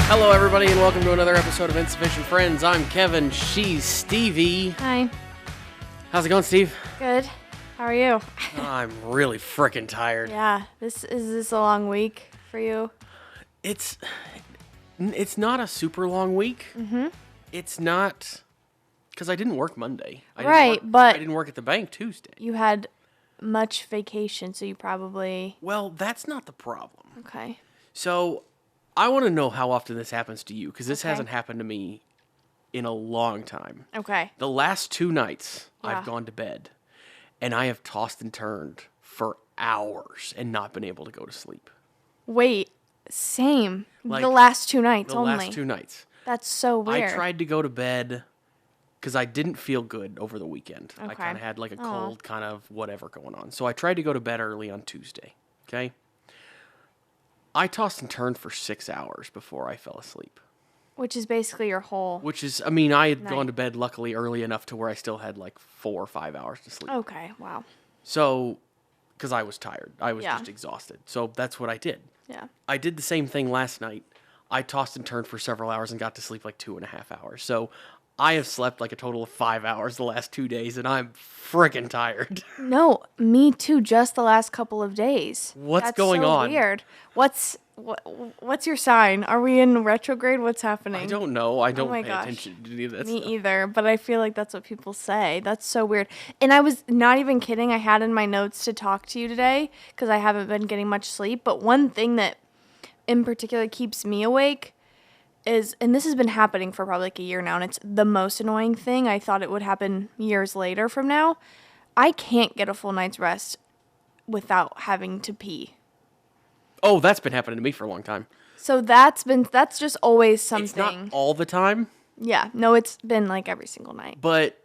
Hello, everybody, and welcome to another episode of Insufficient Friends. I'm Kevin. She's Stevie. Hi. How's it going, Steve? Good. How are you? I'm really freaking tired. Yeah. Is this a long week for you? It's not a super long week. Mm-hmm. It's not, because I didn't work Monday. But I didn't work at the bank Tuesday. you had much vacation, so you probably... Well, that's not the problem. Okay. So, I want to know how often this happens to you, because this Okay. hasn't happened to me in a long time. Okay. The last 2 nights, Yeah. I've gone to bed, and I have tossed and turned for hours and not been able to go to sleep. Wait. Same. Like, the last 2 nights The only. last 2 nights. That's so weird. I tried to go to bed because I didn't feel good over the weekend. I Okay. kind of had like a Aw. cold, kind of whatever going on. So I tried to go to bed early on Tuesday. Okay. I tossed and turned for 6 hours before I fell asleep. Which is basically your whole... Which is, I mean, I had Night. gone to bed luckily early enough to where I still had like 4 or 5 hours to sleep. Okay. Wow. So, because I was tired. I was Yeah. just exhausted. So that's what I did. Yeah. I did the same thing last night. I tossed and turned for several hours and got to sleep like 2.5 hours. So I have slept like a total of 5 hours the last 2 days, and I'm freaking tired. No, me too. Just the last couple of days. What's That's going so on? Weird. What's your sign? Are we in retrograde? What's happening? I don't know. I don't my pay gosh. attention to any of that Me stuff. either, but I feel like that's what people say. That's so weird. And I was not even kidding. I had in my notes to talk to you today because I haven't been getting much sleep. But one thing that in particular keeps me awake is, and this has been happening for probably like a year now, and it's the most annoying thing. I thought it would happen years later from now. I can't get a full night's rest without having to pee. Oh, that's been happening to me for a long time. So that's just always something. It's not all the time, Yeah. No, it's been like every single night. but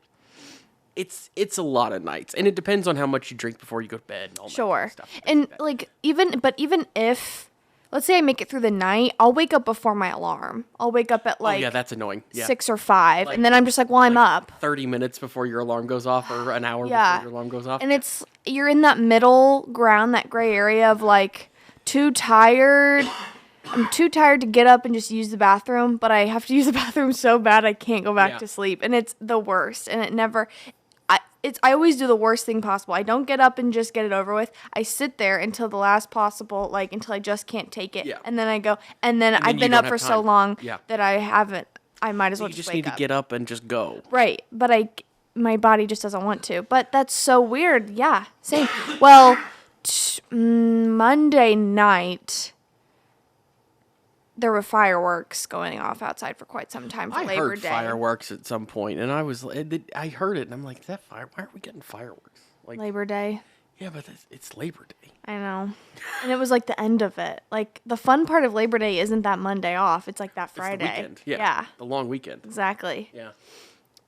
it's a lot of nights. And it depends on how much you drink before you go to bed and all that kind Sure. of stuff. And like even if let's say I make it through the night, I'll wake up before my alarm. I'll wake up at like oh, yeah, that's annoying. Yeah. 6 or 5, and then I'm just like, well, I'm up. 30 minutes before your alarm goes off or an hour Yeah. before your alarm goes off. And you're in that middle ground, that gray area of like too tired. I'm too tired to get up and just use the bathroom, but I have to use the bathroom so bad I can't go back Yeah. to sleep, and it's the worst. And I always do the worst thing possible. I don't get up and just get it over with. I sit there until the last possible, like until I just can't take it, Yeah. and then I go. And then I've you been don't up have for so time. long Yeah. that I haven't. I might as well you just just wake need up. to get up and just go. Right, but my body just doesn't want to. But that's so weird. Yeah, same. Well, Monday night, there were fireworks going off outside for quite some time for I Labor heard Day. fireworks at some point, and I heard it, and I'm like, is that fire? Why aren't we getting fireworks? Like, Labor Day. yeah, but it's Labor Day. I know. And it was like the end of it. Like the fun part of Labor Day isn't that Monday off. It's like that Friday. It's the weekend. Yeah. Yeah, The long weekend. exactly. Yeah.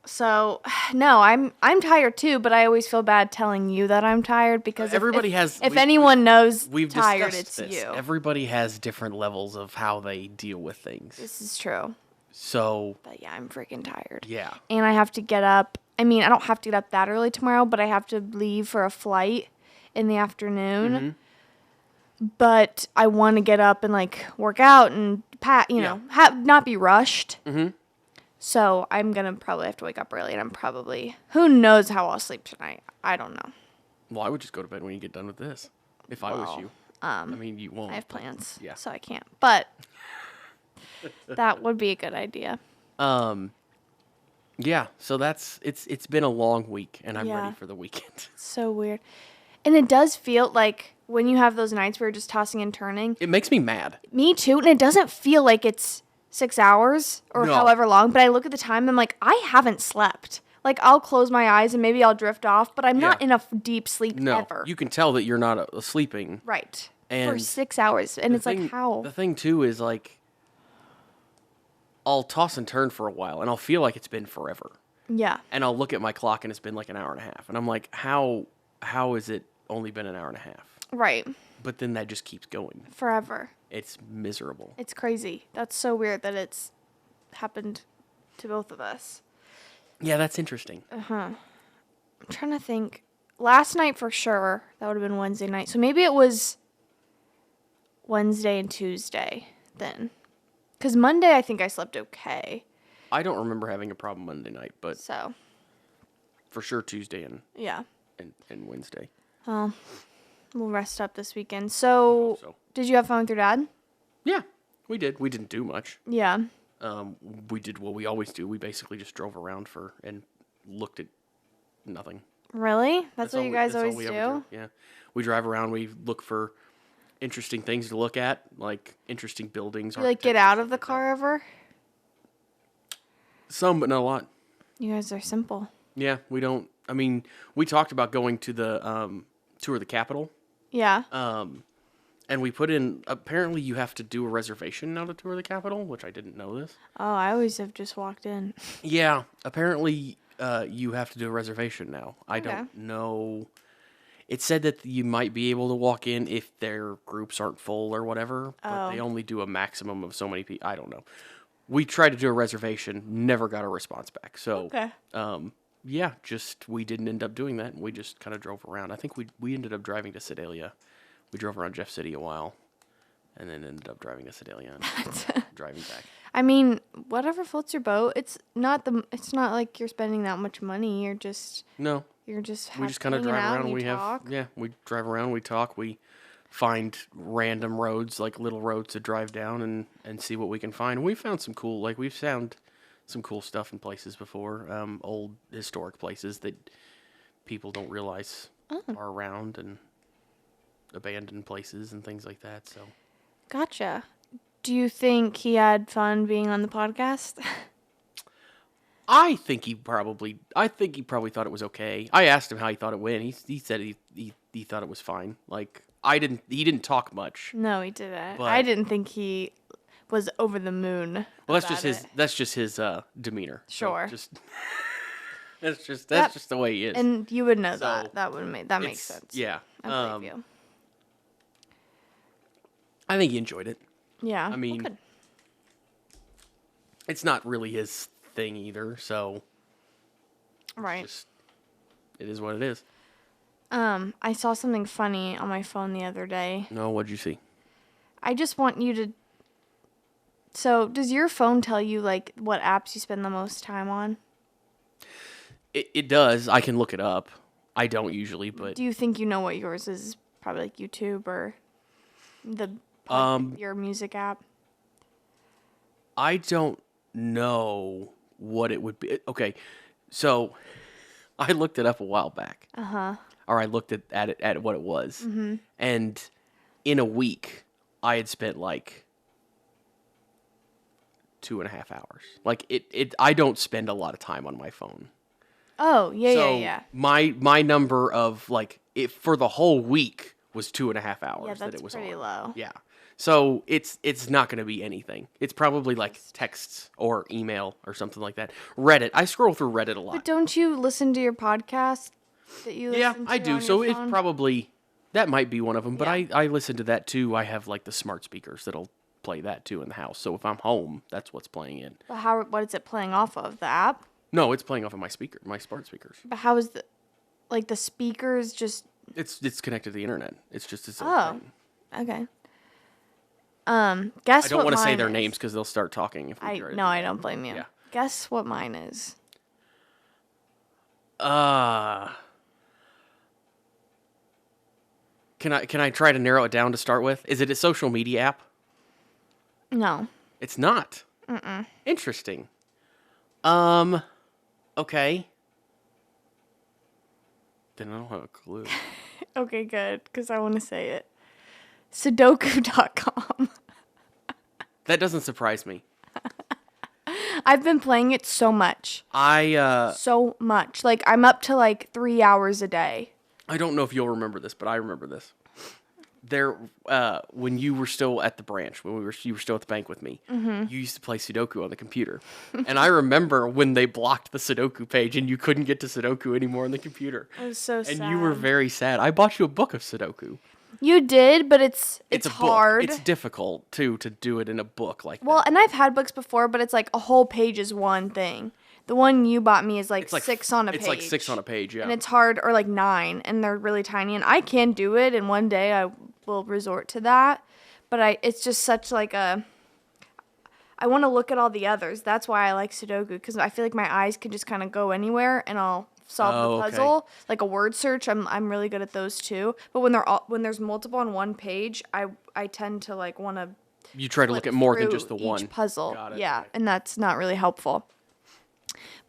So, no, I'm tired too, but I always feel bad telling you that I'm tired because Everybody has- if we've- anyone knows We've tired, discussed it's this. you. Everybody has different levels of how they deal with things. This is true. So, But yeah, I'm freaking tired. yeah. And I have to get up. I mean, I don't have to get up that early tomorrow, but I have to leave for a flight in the afternoon. Mm-hmm. But I want to get up and like work out and not be rushed. Mhm. So I'm going to probably have to wake up early, and who knows how I'll sleep tonight. I don't know. Well, I would just go to bed when you get done with this. If I was you. I mean, you won't. I have plans. Yeah. So I can't. But that would be a good idea. Yeah, so it's been a long week, and I'm Yeah. ready for the weekend. So weird. And it does feel like when you have those nights where you're just tossing and turning, It makes me mad. me too, and it doesn't feel like it's 6 hours or No. however long, but I look at the time and I'm like, I haven't slept. Like, I'll close my eyes and maybe I'll drift off, but I'm not Yeah. in a deep sleep No, ever. you can tell that you're not sleeping. Right. For And 6 hours. And it's like, how? The thing, too, is like, I'll toss and turn for a while, and I'll feel like it's been forever. Yeah. And I'll look at my clock, and it's been like an hour and a half. And I'm like, how has it only been an hour and a half? Right. But then that just keeps going. Forever. It's miserable. It's crazy. That's so weird that it's happened to both of us. Yeah, that's interesting. I'm trying to think. Last night for sure, that would have been Wednesday night. So maybe it was Wednesday and Tuesday then. Because Monday, I think I slept okay. I don't remember having a problem Monday night, but So, for sure Tuesday yeah. and Wednesday. Well, we'll rest up this weekend. So, So did you have fun with your dad? yeah, we did. We didn't do much. Yeah. We did what we always do. We basically just drove around and looked at nothing. Really? That's what you guys that's all always we do? ever do. Yeah, we drive around. We look for interesting things to look at, like interesting buildings. You like get out of the car ever? Some, but not a lot. You guys are simple. Yeah, we don't. I mean, we talked about going to the tour of the Capitol. Yeah. And we put in, apparently you have to do a reservation now to tour the Capitol, which I didn't know this. Oh, I always have just walked in. Yeah, apparently you have to do a reservation now. I don't know. It said that you might be able to walk in if their groups aren't full or whatever, but they only do a maximum of so many people. I don't know. We tried to do a reservation, never got a response back. So, yeah, just we didn't end up doing that. We just kind of drove around. I think we ended up driving to Sedalia. We drove around Jeff City a while, and then ended up driving to Sedalia and driving back. I mean, whatever floats your boat. It's not like you're spending that much money. You're just No, we just kind of drive around. And We drive around. We talk. We find random roads, like little roads to drive down and see what we can find. We found some cool, like we've found some cool stuff in places before. Old historic places that people don't realize are around, and abandoned places and things like that. So, Gotcha. Do you think he had fun being on the podcast? I think he probably thought it was okay. I asked him how he thought it went. He said he thought it was fine. Like he didn't talk much. No, he didn't. But I didn't think he was over the moon. Well, that's just his demeanor. Sure. So that's just the way he is. And you would know that. That makes sense. Yeah. I believe you. I think he enjoyed it. Yeah. I mean, good. It's not really his thing either, so Right. It is what it is. I saw something funny on my phone the other day. No, what'd you see? I just want you to. So, does your phone tell you like what apps you spend the most time on? It does. I can look it up. I don't usually, but Do you think you know what yours is? Probably like YouTube or your music app. I don't know what it would be. Okay, so I looked it up a while back. Or I looked at what it was, and in a week I had spent like 2.5 hours. Like I don't spend a lot of time on my phone. Oh yeah, So yeah. my number of like it for the whole week was 2.5 hours. Yeah, that that's it was pretty on. low. Yeah. So it's not going to be anything. It's probably like texts or email or something like that. Reddit. I scroll through Reddit a lot. But don't you listen to your podcast that you listen to I do. on So your it's phone? probably that might be one of them. But Yeah. I listen to that too. I have like the smart speakers that'll play that too in the house. So if I'm home, that's what's playing in. But what is it playing off of? The app? No, it's playing off of my smart speakers. But how is the speakers just? It's connected to the internet. It's just its own Oh, thing. okay. I Guess don't what want to say mine their is. names because they'll start talking. If we try to do I that. don't blame you. Yeah. Guess what mine is. Can I try to narrow it down to start with? Is it a social media app? No. It's not. Interesting. Okay. Then I don't have a clue. Okay, good, because I want to say it. Sudoku.com. That doesn't surprise me. I've been playing it so much. So much. Like, I'm up to like 3 hours a day. I don't know if you'll remember this, but I remember this. There, when you were still at the branch, you were still at the bank with me, you used to play Sudoku on the computer. And I remember when they blocked the Sudoku page and you couldn't get to Sudoku anymore on the computer. I was so sad. And you were very sad. I bought you a book of Sudoku. You did, but it's a hard. book. It's difficult, too, to do it in a book like Well, that. and I've had books before, but it's like a whole page is one thing. The one you bought me is like, It's like 6 on a page. It's like 6 on a page, yeah. And it's hard, or like 9, and they're really tiny. And I can do it, and one day I will resort to that. But it's just such like a... I want to look at all the others. That's why I like Sudoku, because I feel like my eyes can just kind of go anywhere and I'll solve the puzzle. Okay. Like a word search, I'm really good at those too. But when there's multiple on one page, I tend to like want to. You try to look at more than just the one each puzzle. Got it. Yeah, okay. And that's not really helpful.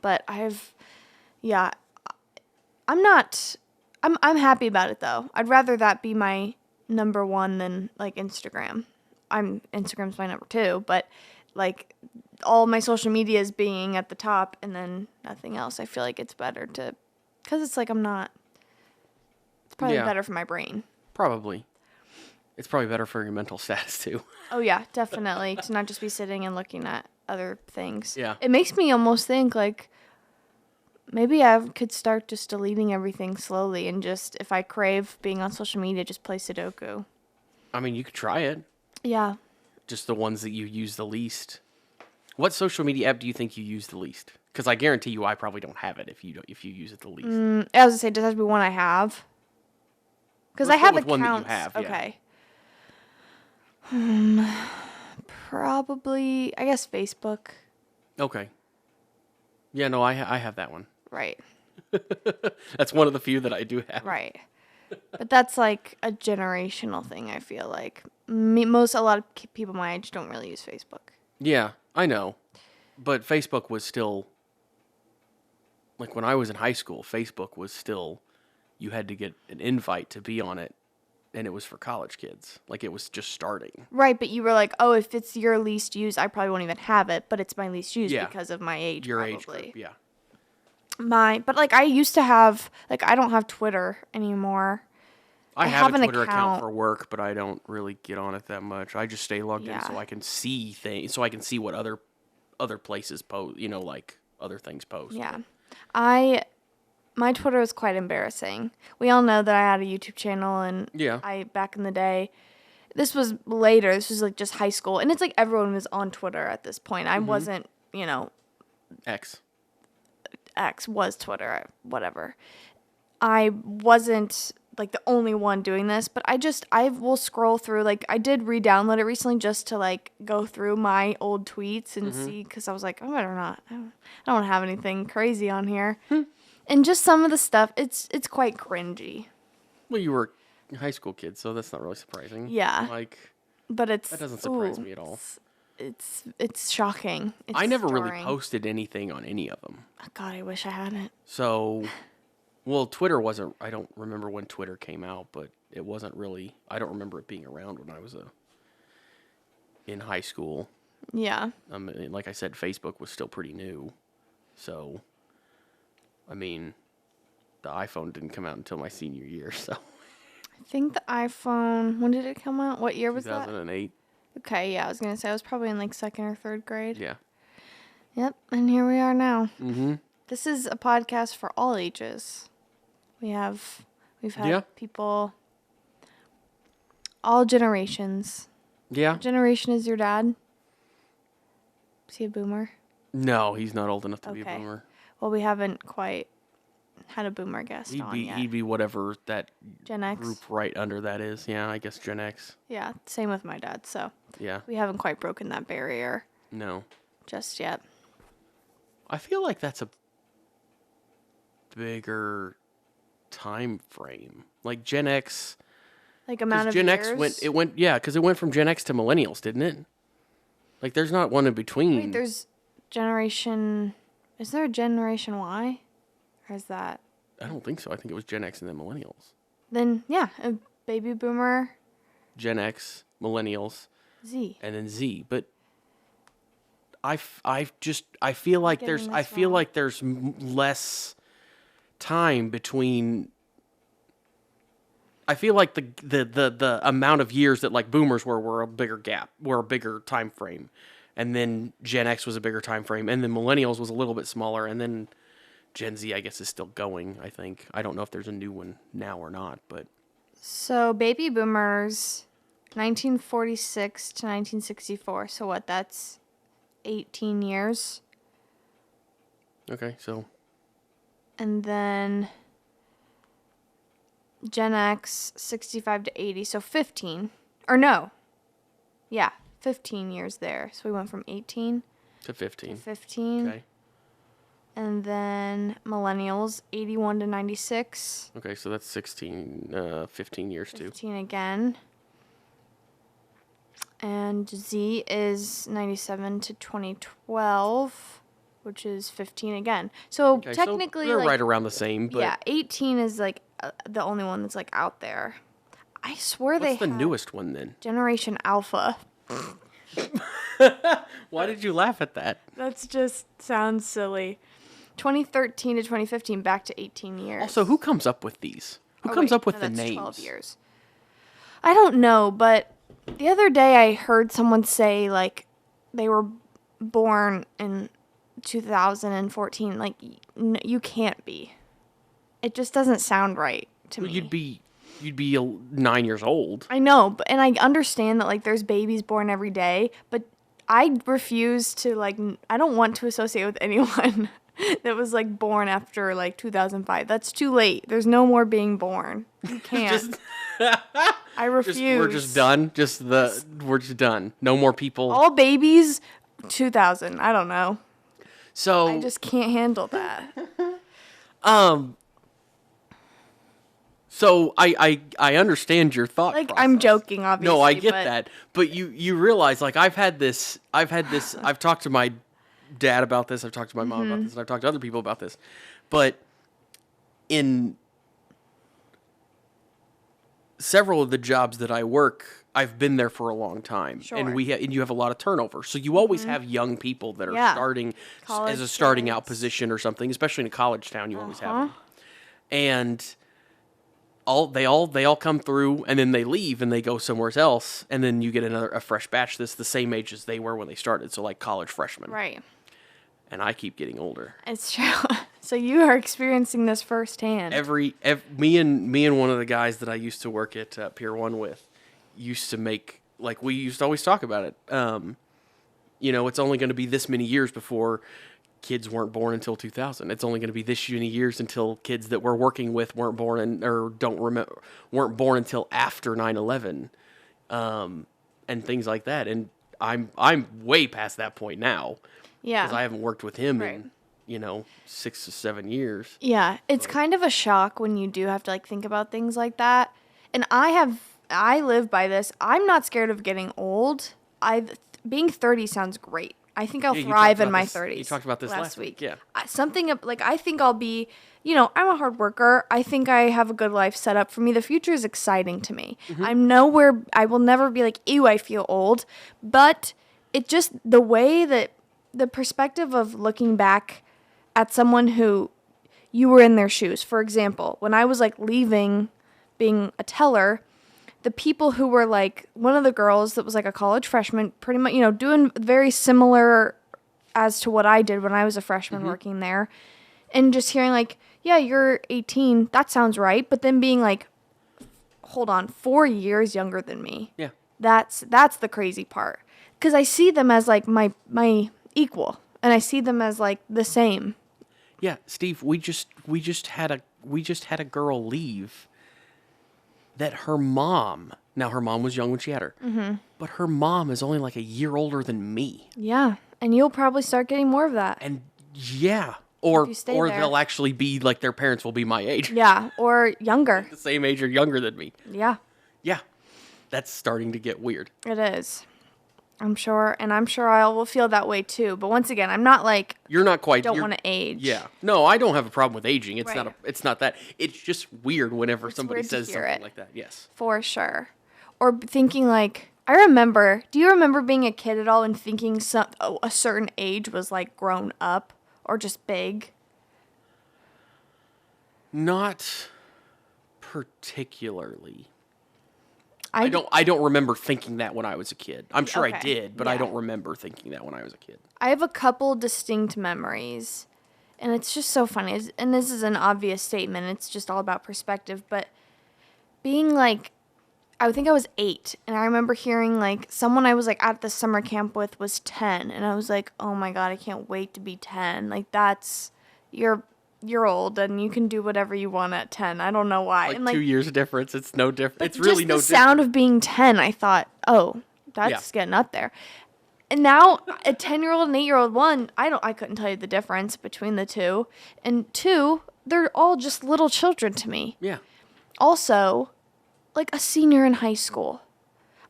But I'm happy about it though. I'd rather that be my number one than like Instagram. Instagram's my number two, but like all my social media is being at the top and then nothing else. I feel like it's better because it's like it's probably better for my brain. Probably. It's probably better for your mental status too. Oh yeah, definitely. To not just be sitting and looking at other things. Yeah. It makes me almost think like maybe I could start just deleting everything slowly and just, if I crave being on social media, just play Sudoku. I mean, you could try it. Yeah. Just the ones that you use the least. What social media app do you think you use the least? Because I guarantee you I probably don't have it if you use it the least. I was going to say, does it have to be one I have? Because I have accounts. One that you have, okay. Probably, I guess Facebook. Okay. Yeah, no, I have that one. Right. That's one of the few that I do have. Right. But that's like a generational thing, I feel like. A lot of people my age don't really use Facebook. Yeah, I know. But Facebook was still, like when I was in high school, Facebook was still, you had to get an invite to be on it, and it was for college kids. Like it was just starting. Right, but you were like, oh, if it's your least used, I probably won't even have it, but it's my least used because of my age, Your probably. age group, yeah. But like I used to have, like I don't have Twitter anymore. I have a Twitter account for work, but I don't really get on it that much. I just stay logged in so I can see things, so I can see what other places post, like other things post. Yeah. My Twitter is quite embarrassing. We all know that I had a YouTube channel and back in the day, this was later, this was like just high school, and it's like everyone was on Twitter at this point. I wasn't, X was Twitter, whatever. I wasn't like the only one doing this, but I will scroll through, like I did re-download it recently just to like go through my old tweets and see, because I was like, I better not, I don't have anything crazy on here. And just some of the stuff, it's quite cringy. Well, you were a high school kid, so that's not really surprising. Yeah. But that doesn't surprise me at all. It's shocking. I never really posted anything on any of them. Oh, God, I wish I hadn't. So, well, Twitter wasn't, I don't remember when Twitter came out, but it wasn't really, I don't remember it being around when I was in high school. Yeah. Like I said, Facebook was still pretty new. So, I mean, the iPhone didn't come out until my senior year, so. I think the iPhone, when did it come out? What year was that? 2008. Okay, yeah, I was going to say I was probably in like 2nd or 3rd grade. Yeah. Yep, and here we are now. Mm-hmm. This is a podcast for all ages. We've had people, all generations. Yeah. What generation is your dad? Is he a boomer? No, he's not old enough to be a boomer. Well, we haven't quite had a boomer guest yet. He'd be whatever that Gen X group right under that is. Yeah, I guess Gen X. Yeah, same with my dad. So yeah, we haven't quite broken that barrier. No. Just yet. I feel like that's a bigger time frame. Like Gen X. Like amount of Gen years? X because it went from Gen X to millennials, didn't it? Like there's not one in between. Wait, there's generation. Is there a Generation Y? Or is that? I don't think so. I think it was Gen X and then millennials. Then, yeah, a baby boomer. Gen X, millennials. Z. And then Z. But I feel like there's less time between. I feel like the amount of years that like boomers were a bigger gap, were a bigger time frame. And then Gen X was a bigger time frame, and then millennials was a little bit smaller, and then Gen Z, I guess, is still going, I think. I don't know if there's a new one now or not, but. So baby boomers, 1946 to 1964. So what, that's 18 years? Okay, so. And then Gen X, 65 to 80, so 15. Or no. Yeah, 15 years there. So we went from 18 to 15. to 15. Okay. And then millennials, 81 to 96. Okay, so that's 15 years too. 15 again. And Z is 97 to 2012, which is 15 again. So Okay, technically, so they're like, right around the same. But yeah, 18 is like the only one that's like out there. I swear what's the have newest one then? Generation Alpha. Why did you laugh at that? That's just sounds silly. 2013 to 2015, back to 18 years. Also, who comes up with these? Who comes up with the that's names? 12 years. I don't know, but the other day I heard someone say, like, they were born in 2014. Like, you can't be. It just doesn't sound right to me. You'd be 9 years old. I know, but and I understand that, like, there's babies born every day, but I refuse to, like, I don't want to associate with anyone that was, like, born after, like, 2005. That's too late. There's no more being born. You can't. I refuse. We're just done. We're just done. No more people. All babies, 2000. I don't know. So I just can't handle that. So I understand your thought. Like, process. I'm joking, obviously. No, I get that. But you realize, like, I've talked to my dad about this, I've talked to my mom about this, and I've talked to other people about this. But in several of the jobs that I work, I've been there for a long time. Sure. And and you have a lot of turnover. So you always have young people that are starting College as a starting kids. out position or something, especially in a college town, you always have them. And they all come through, and then they leave and they go somewhere else, and then you get a fresh batch that's the same age as they were when they started, so like college freshmen. Right. And I keep getting older. It's true. So you are experiencing this firsthand. Me and one of the guys that I used to work at Pier 1 with used to make, like, we used to always talk about it. It's only going to be this many years before kids weren't born until 2000. It's only going to be this many years until kids that we're working with weren't born weren't born until after 9/11, and things like that. And I'm way past that point now. Yeah. Because I haven't worked with him in 6 to 7 years. Yeah, it's kind of a shock when you do have to, like, think about things like that. And I live by this. I'm not scared of getting old. Being 30 sounds great. I think I'll thrive in my 30s. You talked about this last week. Yeah. I think I'll be, I'm a hard worker. I think I have a good life set up for me. The future is exciting to me. Mm-hmm. I will never be like, ew, I feel old. But it just, the way that, the perspective of looking back at someone who you were in their shoes. For example, when I was, like, leaving being a teller, the people who were, like, one of the girls that was, like, a college freshman, pretty much, doing very similar as to what I did when I was a freshman working there. And just hearing, like, yeah, you're 18, that sounds right. But then being like, hold on, 4 years younger than me. Yeah. That's the crazy part. Because I see them as, like, my equal, and I see them as, like, the same. Yeah, Steve, we just had a girl leave that her mom was young when she had her, but her mom is only like a year older than me. Yeah, and you'll probably start getting more of that. And yeah, or there. they'll actually be like, their parents will be my age. Yeah, or younger. The same age or younger than me. Yeah. Yeah, that's starting to get weird. It is. I'm sure I will feel that way too. But once again, I'm not like, you're not quite. Don't want to age. Yeah, no, I don't have a problem with aging. It's right. It's not that. It's just weird whenever somebody says something like that. Yes, for sure. Or thinking like, do you remember being a kid at all and thinking a certain age was like grown up or just big? Not particularly. I don't remember thinking that when I was a kid. I'm sure I did, but I don't remember thinking that when I was a kid. I have a couple distinct memories, and it's just so funny. And this is an obvious statement. It's just all about perspective. But being like, I think I was 8, and I remember hearing like someone I was like at the summer camp with was 10, and I was like, oh my God, I can't wait to be 10. Like you're old and you can do whatever you want at 10. I don't know why. Like, and, like 2 years difference. It's no different. It's really no different. Just the sound of being 10, I thought, oh, That's getting up there. And now a 10-year-old and 8-year-old, one, I couldn't tell you the difference between the two. And two, they're all just little children to me. Yeah. Also, like a senior in high school.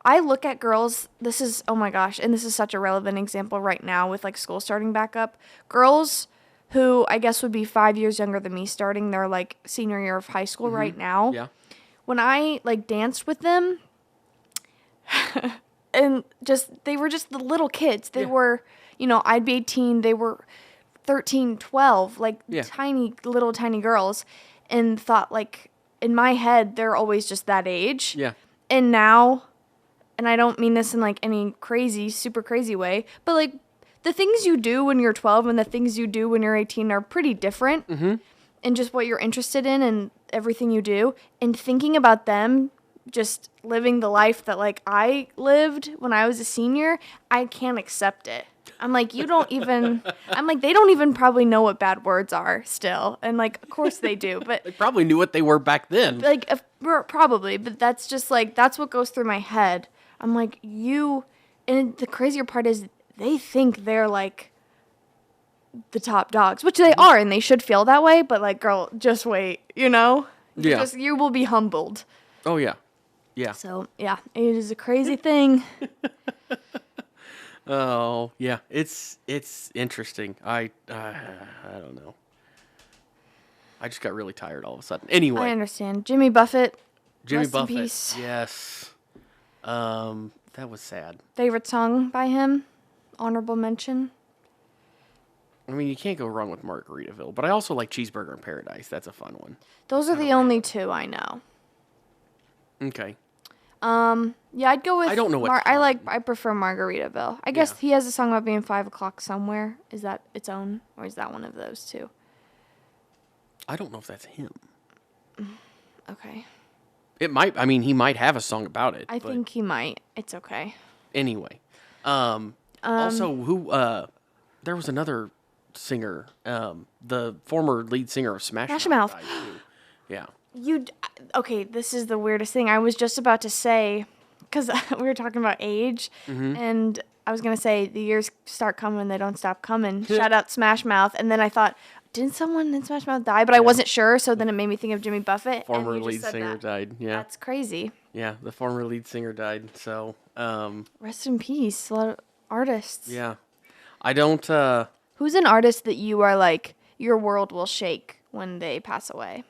I look at girls, this is, oh my gosh, and this is such a relevant example right now with like school starting back up. Girls who I guess would be 5 years younger than me starting their like senior year of high school right now. Yeah. When I like danced with them, and they were just the little kids. They were, I'd be 18, they were 13, 12, like tiny girls, and thought like, in my head, they're always just that age. Yeah. And now, and I don't mean this in like any super crazy way, but like the things you do when you're 12 and the things you do when you're 18 are pretty different. Mm-hmm. And just what you're interested in and everything you do. And thinking about them just living the life that like I lived when I was a senior, I can't accept it. I'm like, they don't even probably know what bad words are still. And like, of course they do, but they probably knew what they were back then. Like, probably, but that's just like, that's what goes through my head. I'm like, and the crazier part is they think they're like the top dogs, which they are, and they should feel that way. But like, girl, just wait, Yeah. You will be humbled. Oh yeah. Yeah. So yeah, it is a crazy thing. Oh yeah, it's interesting. I don't know. I just got really tired all of a sudden. Anyway, I understand. Jimmy Buffett. Jimmy rest Buffett. In peace. Yes. That was sad. Favorite song by him? Honorable mention. I mean, you can't go wrong with Margaritaville, but I also like Cheeseburger in Paradise. That's a fun one. Those are the only two I know. Okay. Yeah, I'd go with. I don't know what. I prefer Margaritaville. I guess he has a song about being 5 o'clock somewhere. Is that its own, or is that one of those two? I don't know if that's him. Okay. It might. I mean, he might have a song about it. I think he might. It's okay. Anyway, also, who? There was another singer. The former lead singer of Smash Mouth. Died too. Yeah. Okay, this is the weirdest thing. I was just about to say, because we were talking about age, and I was going to say the years start coming, they don't stop coming. Shout out Smash Mouth. And then I thought, didn't someone in Smash Mouth die? But I wasn't sure, so then it made me think of Jimmy Buffett. Former lead singer died, yeah. That's crazy. Yeah, the former lead singer died, so... Rest in peace, a lot of artists. Yeah. I don't... Who's an artist that you are like, your world will shake when they pass away?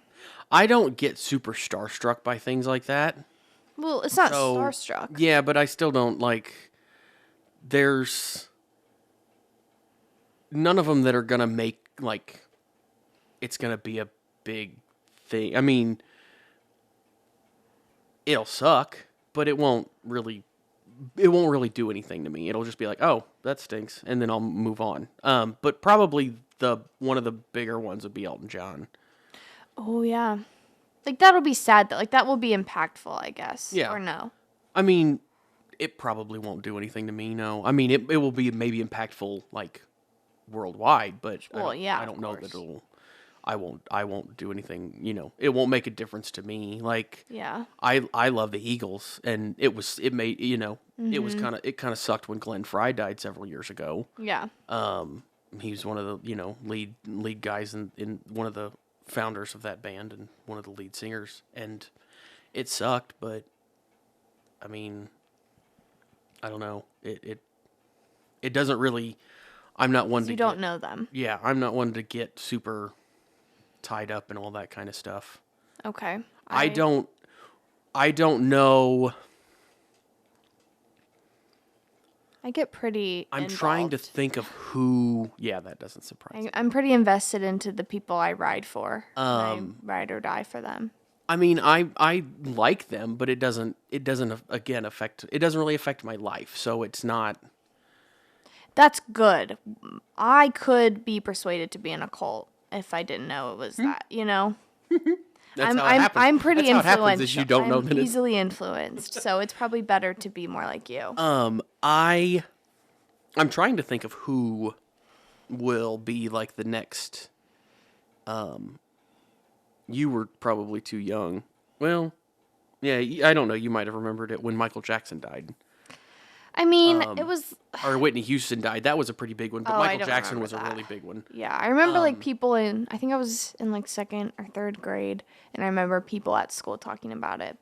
I don't get super starstruck by things like that. Well, it's not starstruck. Yeah, but I still don't like... There's... None of them that are going to make, like... It's going to be a big thing. I mean... It'll suck, but it won't really do anything to me. It'll just be like, oh, that stinks, and then I'll move on. But probably one of the bigger ones would be Elton John. Oh, yeah. Like, that'll be sad. Like, that will be impactful, I guess. Yeah. Or no? I mean, it probably won't do anything to me, no. I mean, it will be maybe impactful, like, worldwide, but I don't know that I won't do anything, it won't make a difference to me. Like, yeah. I love the Eagles, and it kind of sucked when Glenn Frey died several years ago. Yeah. He was one of the, lead guys in one of the founders of that band and one of the lead singers, and it sucked, but I mean, I don't know. It doesn't really. I'm not one to. You don't know them. Yeah, I'm not one to get super tied up and all that kind of stuff. Okay. I don't know. I get pretty I'm involved. trying to think of who. Yeah, that doesn't surprise me. I'm pretty invested into the people I ride for. I ride or die for them. I mean, I like them, but it doesn't really affect my life. So it's not. That's good. I could be persuaded to be in a cult if I didn't know it was that, That's how it happens. I'm pretty That's influential. How it happens is you don't know that I'm easily influenced, so it's probably better to be more like you. I'm trying to think of who will be like the next. You were probably too young. Well, yeah, I don't know. You might have remembered it when Michael Jackson died. I mean, it was... Or Whitney Houston died. That was a pretty big one, but Michael Jackson was that. a really big one. Yeah, I remember, like, people in... I think I was in, like, 2nd or 3rd grade, and I remember people at school talking about it,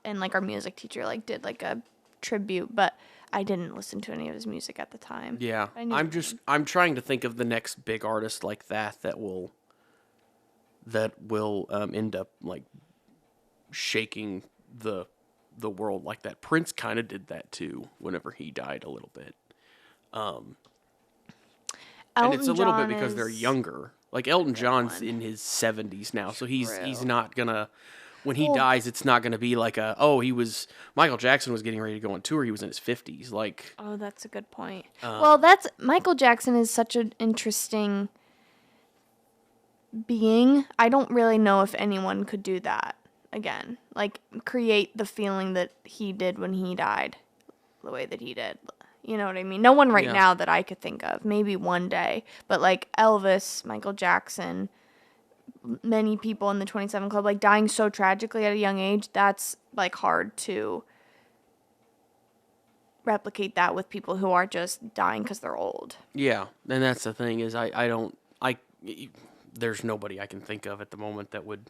and, like, our music teacher, like, did, like, a tribute, but I didn't listen to any of his music at the time. Yeah, I'm trying to think of the next big artist like that will end up, like, shaking the world like that. Prince kind of did that too whenever he died a little bit. And it's a little bit because they're younger. Like Elton John's in his 70s now, so he's not gonna, when he dies, it's not gonna be like Michael Jackson was getting ready to go on tour, he was in his 50s. Like, oh, that's a good point. Well, Michael Jackson is such an interesting being. I don't really know if anyone could do that again. Like, create the feeling that he did when he died, the way that he did. You know what I mean? No one right now that I could think of. Maybe one day. But, like, Elvis, Michael Jackson, many people in the 27 Club, like, dying so tragically at a young age, that's, like, hard to replicate that with people who are just dying because they're old. Yeah, and that's the thing is there's nobody I can think of at the moment that would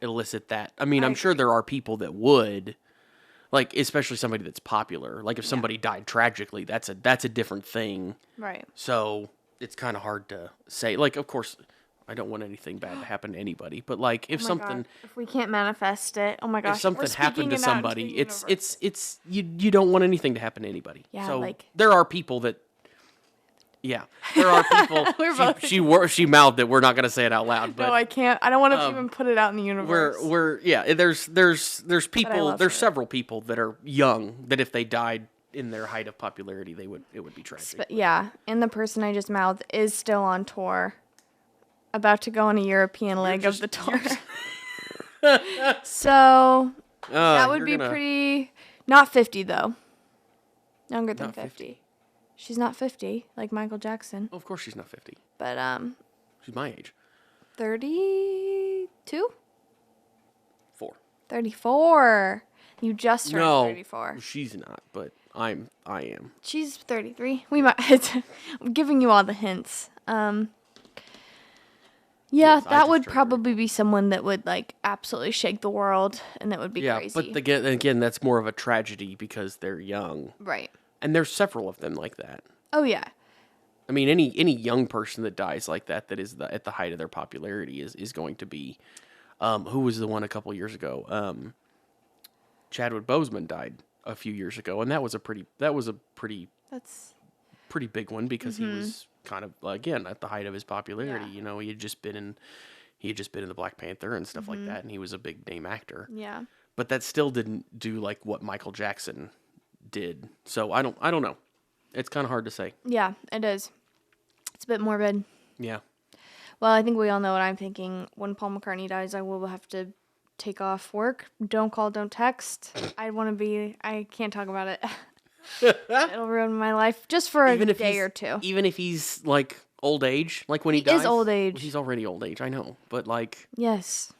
elicit that. I mean, I'm sure there are people that would, like, especially somebody that's popular. Like, if somebody died tragically, that's a different thing. Right. So it's kind of hard to say. Like, of course, I don't want anything bad to happen to anybody, but, like, if something, if we can't manifest it, oh my gosh, if something happened to somebody, it's you don't want anything to happen to anybody. Yeah, so like, there are people that. Yeah, there are people. She mouthed that we're not going to say it out loud. But, no, I can't. I don't want to even put it out in the universe. There's people. There's several people that are young that if they died in their height of popularity, it would be tragic. Yeah, and the person I just mouthed is still on tour, about to go on a European leg of the tour. So that would be pretty. Not 50 though. Younger than 50. She's not 50, like Michael Jackson. Oh, of course she's not 50. But, she's my age. 32? 4. 34. You just turned 34. No, she's not, but I am. She's 33. I'm giving you all the hints. Yes, that would probably be someone that would, like, absolutely shake the world, and that would be crazy. Yeah, but again, that's more of a tragedy because they're young. Right. And there's several of them like that. Oh, yeah. I mean, any young person that dies like that is at the height of their popularity is going to be, who was the one a couple years ago? Chadwick Boseman died a few years ago, and that was a pretty big one because he was kind of, again, at the height of his popularity. Yeah. You know, he had just been in the Black Panther and stuff like that, and he was a big name actor. Yeah. But that still didn't do like what Michael Jackson did. So I don't know. It's kind of hard to say. Yeah, it is. It's a bit morbid. Yeah. Well, I think we all know what I'm thinking. When Paul McCartney dies, I will have to take off work. Don't call, don't text. I can't talk about it. It'll ruin my life just for a day or two. Even if he's like old age, like when he dies. He is old age. He's already old age, I know. But like. Yes.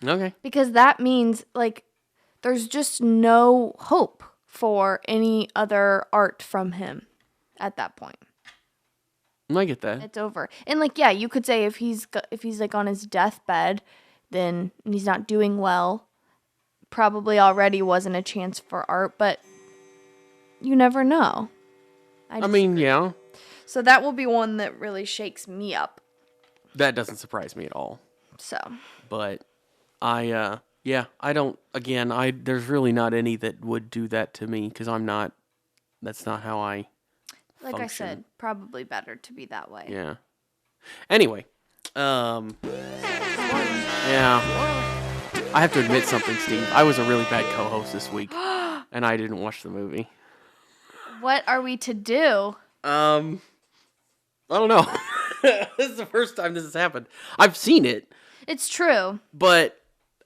Okay. Because that means, like, there's just no hope for any other art from him at that point. I get that. It's over. And, like, yeah, you could say if he's like on his deathbed, then he's not doing well. Probably already wasn't a chance for art, but you never know. I mean, yeah. So that will be one that really shakes me up. That doesn't surprise me at all. So. But there's really not any that would do that to me because that's not how I function. I said, probably better to be that way. Yeah. Anyway, yeah. I have to admit something, Steve. I was a really bad co-host this week, and I didn't watch the movie. What are we to do? I don't know. This is the first time this has happened. I've seen it. It's true. But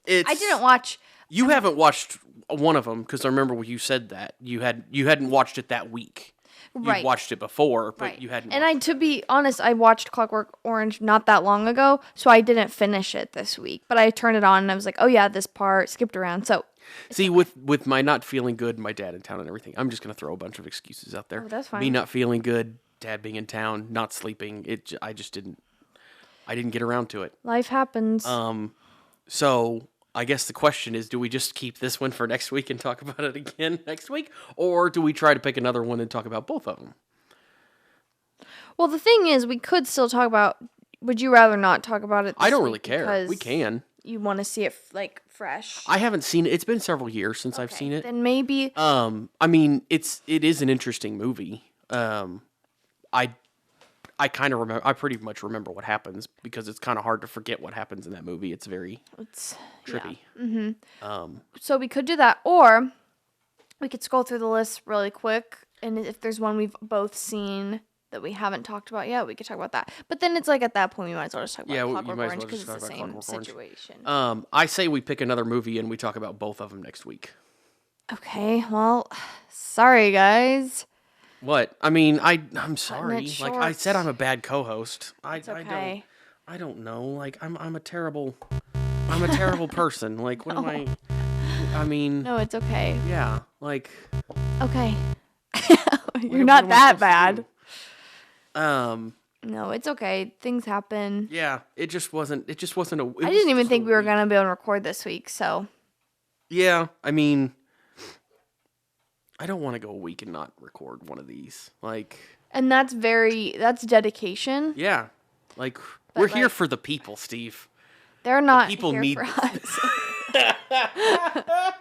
I didn't watch. You haven't watched one of them because I remember you said that you hadn't watched it that week. Right. You watched it before, but you hadn't. And to be honest, I watched Clockwork Orange not that long ago, so I didn't finish it this week. But I turned it on and I was like, oh yeah, this part skipped around. So See, with my not feeling good, my dad in town and everything, I'm just gonna throw a bunch of excuses out there. Oh, that's fine. Me not feeling good, dad being in town, not sleeping. I didn't get around to it. Life happens. So I guess the question is, do we just keep this one for next week and talk about it again next week? Or do we try to pick another one and talk about both of them? Well, the thing is, we could still talk about... Would you rather not talk about it this I don't week really care. We can. You want to see it, like, fresh? I haven't seen it. It's been several years since I've seen it. Then maybe... I mean, it is an interesting movie. I kind of remember. I pretty much remember what happens because it's kind of hard to forget what happens in that movie. It's very trippy. Yeah. Mm-hmm. So we could do that, or we could scroll through the list really quick, and if there's one we've both seen that we haven't talked about yet, we could talk about that. But then it's like at that point we might as well just talk about Clockwork Orange because it's the same situation. I say we pick another movie and we talk about both of them next week. Okay. Well, sorry guys. What? I mean, I'm sorry. Like I said, I'm a bad co-host. It's okay. I don't know. Like I'm a terrible person. Like what am I? I mean. No, it's okay. Yeah. Like. Okay. You're not that bad. No, it's okay. Things happen. Yeah, it just wasn't a. I didn't even think we were gonna be able to record this week. So. Yeah, I mean. I don't want to go a week and not record one of these. Like. And that's dedication. Yeah. Like, we're here for the people, Steve. They're not the people here need for us. The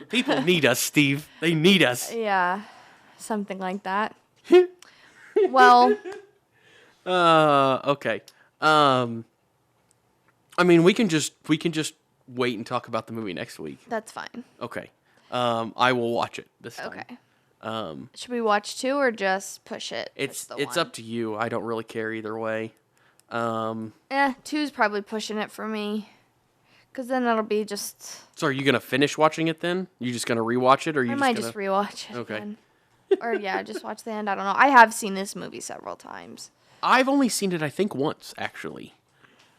people need us, Steve. They need us. Yeah. Something like that. Well. Okay. I mean, we can just wait and talk about the movie next week. That's fine. Okay. I will watch it this time. Okay. Should we watch 2 or just push it? It's up to you. I don't really care either way. 2's probably pushing it for me. Because then that'll be just... So are you going to finish watching it then? You just going to rewatch it? Or I might just rewatch it. Okay. Then. Or yeah, just watch the end. I don't know. I have seen this movie several times. I've only seen it, I think, once, actually.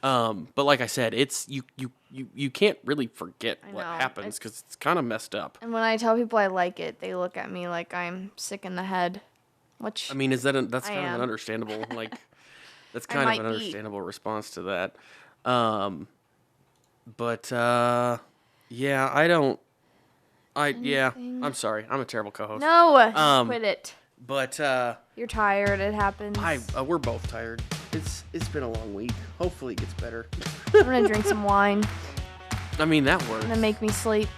But like I said, it's you can't really forget what happens because it's kind of messed up. And when I tell people I like it, they look at me like I'm sick in the head. Which I mean, that's kind of an understandable that's kind of an understandable response to that. But yeah, I'm sorry, I'm a terrible co-host. No, quit it. But you're tired. It happens. We're both tired. It's been a long week. Hopefully it gets better. I'm gonna drink some wine. I mean, that works. Gonna make me sleep.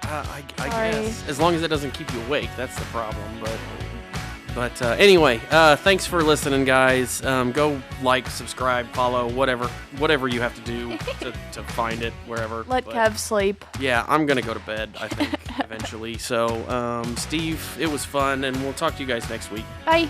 I guess as long as it doesn't keep you awake, that's the problem. But anyway, thanks for listening, guys. Go like, subscribe, follow, whatever you have to do to find it wherever. Let Kev sleep. Yeah, I'm gonna go to bed, I think, eventually. So, Steve, it was fun, and we'll talk to you guys next week. Bye.